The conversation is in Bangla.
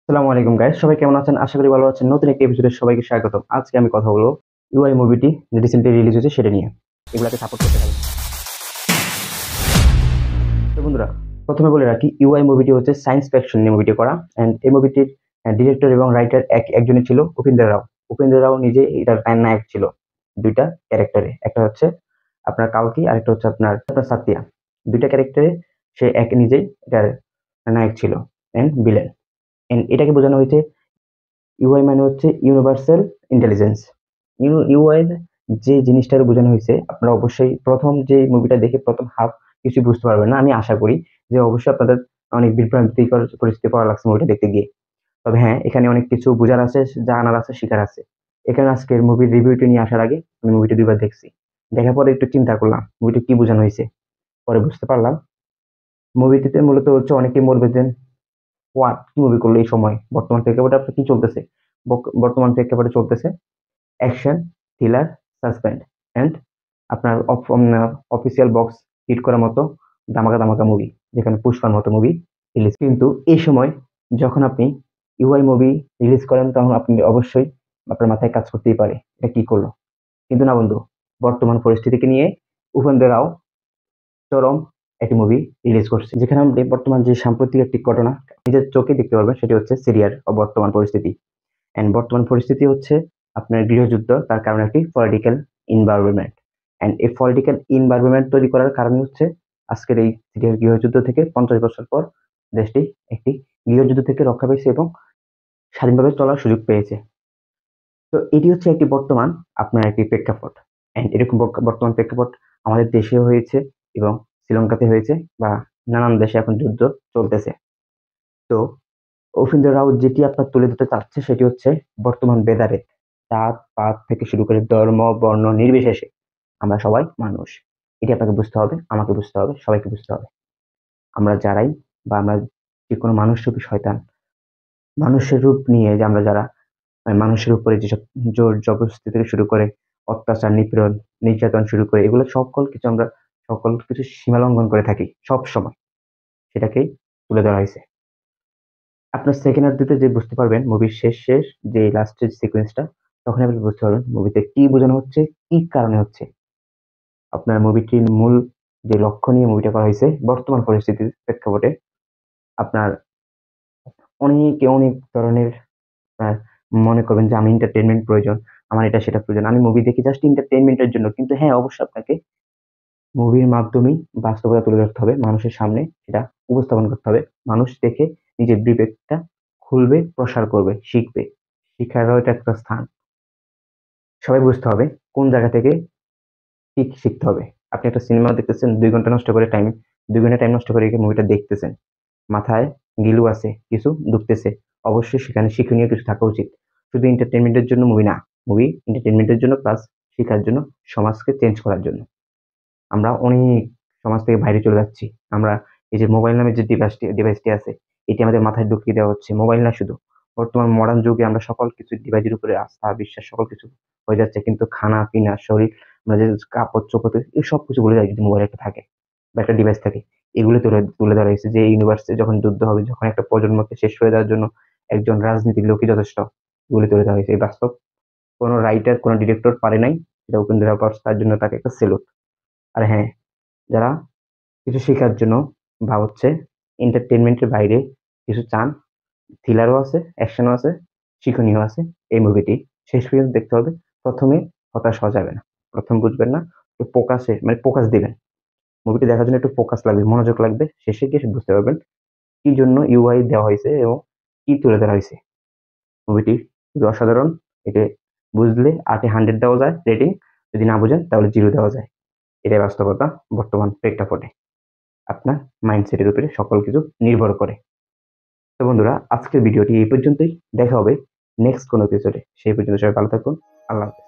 আসসালামু আলাইকুম গাইস, সবাই কেমন আছেন? আশা করি ভালো আছেন। নতুন একটি এপিসোডে সবাইকে স্বাগতম। আজকে আমি কথা বলবো ইউআই মুভিটি যে রিসেন্টলি রিলিজ হয়েছে সেটা নিয়ে। এগুলাকে সাপোর্ট করতে থাকুন। তো বন্ধুরা, প্রথমে বলে রাখি ইউআই মুভিটি হচ্ছে সায়েন্স ফিকশন নিয়ে মুভিটি করা, এন্ড এই মুভিটির ডিরেক্টর এবং রাইটার একজনই ছিল, উপেন্দ্র রাও। উপেন্দ্র রাও নিজে এটার নায়ক ছিল দুইটা ক্যারেক্টারে। একটা হচ্ছে আপনার কালকি, আর একটা হচ্ছে আপনার সাতিয়া। দুইটা ক্যারেক্টারে সে এক নিজেই এটার নায়ক ছিল এন্ড ভিলেন। এন্ড এটাকে বোঝানো হয়েছে ইউআই মানে হচ্ছে ইউনিভার্সাল ইন্টেলিজেন্স। ইউআই এর যে জিনিসটা বোঝানো হয়েছে, আপনারা অবশ্যই প্রথম যে মুভিটা দেখে প্রথম হাফ কিছু বুঝতে পারবেন না। আমি আশা করি যে অবশ্যই আপনাদের অনেক বিভ্রান্তিকর পরিস্থিতি পড়া লাগছে মুভিটা দেখতে গিয়ে। তবে হ্যাঁ, এখানে অনেক কিছু বোঝার আছে, জানার আছে, শিখার আছে। এখানে আজকের মুভির রিভিউটি নিয়ে আসার আগে আমি মুভিটা দুইবার দেখছি। দেখার পরে একটু চিন্তা করলাম মুভিটা কি বোঝানো হয়েছে। পরে বুঝতে পারলাম মুভিটিতে মূলত হচ্ছে অনেকেই বলবে যে হোয়াট কি মুভি করলো এই সময়, বর্তমান প্রেক্ষাপটে আপনার কি চলতেছে। বর্তমান প্রেক্ষাপটে চলতেছে অ্যাকশন, থ্রিলার, সাসপেন্স এন্ড আপনার অফিসিয়াল বক্স হিট করার মতো ধামাকা ধামাকা মুভি, যেখানে পুষ্পার মতো মুভি রিলিজ। কিন্তু এই সময় যখন আপনি ইউআই মুভি রিলিজ করেন, তখন আপনি অবশ্যই আপনার মাথায় কাজ করতেই পারে এটা কি করলো। কিন্তু না বন্ধু, বর্তমান পরিস্থিতিকে নিয়ে উপেন্দ্র রাও চরম একটি মুভি রিলিজ করছে, যেখানে আপনি বর্তমান যে সাম্প্রতিক একটি ঘটনা নিজের চোখে দেখতে পারবেন। সেটি হচ্ছে সিরিয়ার বর্তমান পরিস্থিতি। এন্ড বর্তমান পরিস্থিতি হচ্ছে আপনার গৃহযুদ্ধ, তার কারণে একটি পলিটিক্যাল ইনভায়রনমেন্ট। এন্ড এই পলিটিক্যাল ইনভায়রনমেন্ট তৈরি করার কারণ হচ্ছে আজকের এই সিরিয়ার গৃহযুদ্ধ থেকে 50 বছর পর দেশটি একটি গৃহযুদ্ধ থেকে রক্ষা পেয়েছে এবং স্বাধীনভাবে চলার সুযোগ পেয়েছে। তো এটি হচ্ছে একটি বর্তমান আপনার একটি প্রেক্ষাপট। এন্ড এরকম বর্তমান প্রেক্ষাপট আমাদের দেশেও হয়েছে এবং শ্রীলঙ্কাতে হয়েছে, বা নানান দেশে এখন যুদ্ধ চলতেছে। তো উপেন্দ্র রাও যেটি আপনার তুলে ধরতে চাচ্ছে সেটি হচ্ছে বর্তমান ভেদাভেদ, জাত পাত থেকে শুরু করে ধর্ম বর্ণ নির্বিশেষে আমরা সবাই মানুষ। এটি আপনাকে বুঝতে হবে, আমাকে বুঝতে হবে, সবাইকে বুঝতে হবে। আমরা যারাই বা আমরা যে কোনো মানুষরূপী শয়তান, মানুষের রূপ নিয়ে যে আমরা যারা মানুষের উপরে যেসব জোর জবরদস্তি থেকে শুরু করে অত্যাচার নিপীড়ন নির্যাতন শুরু করে, এগুলো সকল কিছু সীমা লঙ্ঘন করে থাকি সব সময়, সেটাকেই তুলে ধরা হয়েছে। আপনার সেকেন্ড হাফ দিতে যে বুঝতে পারবেন মুভির শেষ যে লাস্টের সিকোয়েন্সটা, তখন আপনি বুঝতে পারবেন মুভিতে কি বোঝানো হচ্ছে, কি কারণে হচ্ছে। আপনার মুভিটির মূল যে লক্ষ্য নিয়ে মুভিটা করা হয়েছে বর্তমান পরিস্থিতির প্রেক্ষাপটে, আপনার অনেকে অনেক ধরনের আপনার মনে করবেন যে আমি এন্টারটেনমেন্ট প্রয়োজন, আমার এটা সেটা প্রয়োজন, আমি মুভি দেখি জাস্ট এন্টারটেনমেন্টের জন্য। কিন্তু হ্যাঁ, অবশ্যই আপনাকে মুভির মাধ্যমেই বাস্তবতা তুলে ধরতে হবে, মানুষের সামনে সেটা উপস্থাপন করতে হবে। মানুষ দেখে নিজের বিবেকটা খুলবে, প্রসার করবে, শিখবে। শিক্ষারও এটা একটা স্থান। সবাই বুঝতে হবে কোন জায়গা থেকে কি শিখতে হবে। আপনি একটা সিনেমা দেখতেছেন, 2 ঘন্টা নষ্ট করে টাইম, 2 ঘন্টা টাইম নষ্ট করে মুভিটা দেখতেছেন, মাথায় গিলু আছে, কিছু ঢুকতেছে। অবশ্যই সেখানে শিক্ষণীয় কিছু থাকা উচিত। শুধু এন্টারটেনমেন্টের জন্য মুভি না, মুভি এন্টারটেনমেন্টের জন্য প্লাস শিখার জন্য, সমাজকে চেঞ্জ করার জন্য। আমরা অনেক সমাজ থেকে বাইরে চলে যাচ্ছি। আমরা এই যে মোবাইল নামের যে ডিভাইসটি আছে, এটি আমাদের মাথায় ঢুকিয়ে দেওয়া হচ্ছে। মোবাইল না শুধু, বর্তমান মডার্ন যুগে আমরা সকল কিছু ডিভাইসের উপরে আস্থা বিশ্বাস সকল কিছু হয়ে যাচ্ছে, কিন্তু খানা পিনা শরীর, আমরা যে কাপড় চোপড় এই সব কিছু ভুলে যাই যদি মোবাইল একটা থাকে বা একটা ডিভাইস থাকে। এগুলো তুলে তুলে ধরা হয়েছে যে ইউনিভার্সে যখন যুদ্ধ হবে, যখন একটা প্রজন্মকে শেষ করে দেওয়ার জন্য একজন রাজনীতির লোকই যথেষ্ট। এগুলো তুলে ধরা হয়েছে। এই বাস্তব কোনো রাইটার কোনো ডিরেক্টর পারে নাই, এটা উপেন্দ্র রাও পারছে, তার জন্য তাকে একটা সেলুট। আর হ্যাঁ, যারা কিছু শেখার জন্য বা হচ্ছে এন্টারটেনমেন্টের বাইরে কিছু চান, থ্রিলারও আছে, অ্যাকশনও আছে, শিক্ষণীয় আছে, এই মুভিটি শেষ পর্যন্ত দেখতে হবে। প্রথমে হতাশ হওয়া যাবে না, প্রথম বুঝবেন না, একটু ফোকাসে মানে ফোকাস দিবেন। মুভিটি দেখার জন্য একটু ফোকাস লাগবে, মনোযোগ লাগবে। শেষে গিয়ে বুঝতে পারবেন কি জন্য ইউআই দেওয়া হয়েছে এবং কি তুলে ধরা হয়েছে। মুভিটি খুবই অসাধারণ। একে বুঝলে 8-এ 100 দেওয়া যায় রেটিং, যদি না বুঝেন তাহলে 0 দেওয়া যায়। এটাই বাস্তবতা বর্তমান প্রেক্ষাপটে। আপনার মাইন্ডসেটের উপরে সকল কিছু নির্ভর করে। তো বন্ধুরা, আজকের ভিডিওটি এই পর্যন্তই। দেখা হবে নেক্সট কোনো এপিসোডে। সেই পর্যন্ত সবাই ভালো থাকুন। আল্লাহ হাফেজ।